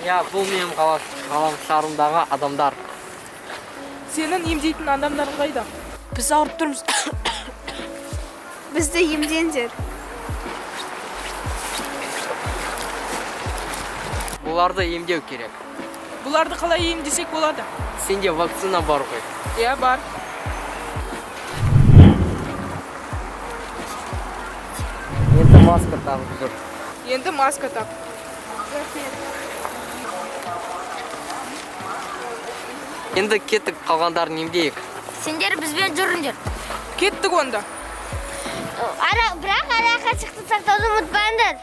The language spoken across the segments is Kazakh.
Ya бұл менің ғаламшарымдағы адамдар. Сенің емдейтін адамдарың қайда? Біз ауырып тұрмыз. Бізді емдеңдер. Бұларды емдеу керек. Бұларды қалай емдесек болады? Сенде вакцина бар ғой. Иә, бар. Енді маска тағып жүр. Енді маска тақ. Енді кеттік, қалғандарын емдейік. Сендер бізбен жүріңдер. Кеттік онда. Бірақ ара қашықтықты сақтауды ұмытпаңдар.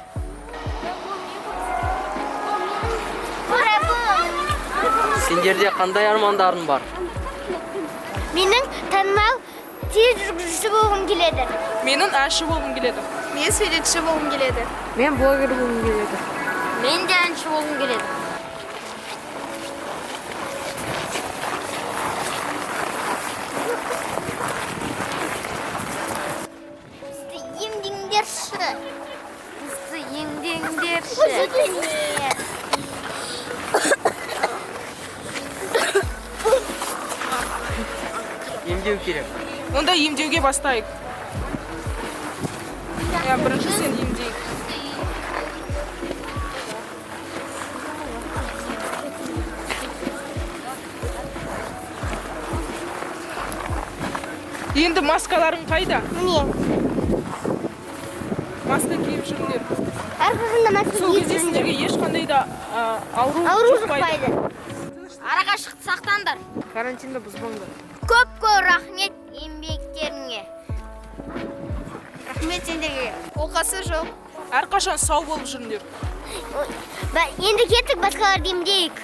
Сендерде қандай армандарың бар? Менің танымал тез жүргізуші болғым келеді. Менің әнші болғым келеді. Мен суретші болғым келеді. Мен блогер болғым келеді. Мен де әнші болғым келеді. Бізді емдеңдерші. Бізді емдеңдерші. Емдеу керек. Онда емдеуге бастайық. Я бірінші сен емдейік. Енді маскаларың қайда? Міне. Маска киіп жүріңдер. Әрқашанда маска Сол кезде сендерге ешқандай да ауру жұқпайды. Араға шықты сақтандар. Карантинді бұзбаңдар. Көп рахмет еңбектеріңе. Рахмет сендерге. Оқасы жоқ. Әрқашан сау болып жүріңдер. Енді кеттік басқаларды емдейік.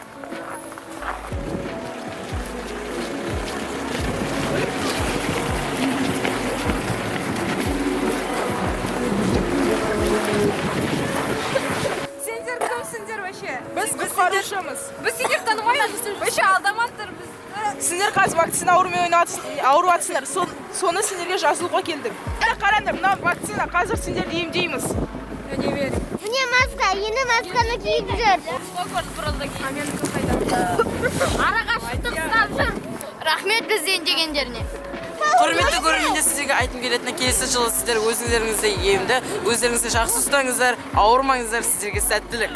Сендер кімсіңдер вообще? Біз құтқарушымыз. Біз сендер танымаймыз. Вообще алдамаңдар бізді. Сендер қазір вакцина аурумен ауырып жатсыңдар. Соны сендерге жазылуға келдік. Қараңдар, мына вакцина, қазір сендерді емдейміз. Міне маска, енді масканы киіп жүр. Араға шықты ұстап жүр. Рахмет бізді емдегендеріне. Құрметті көрермендер, сіздерге айтқым келетіні, келесі жылы сіздер өздеріңізді емді, өздеріңізді жақсы ұстаңыздар, ауырмаңыздар, сіздерге сәттілік.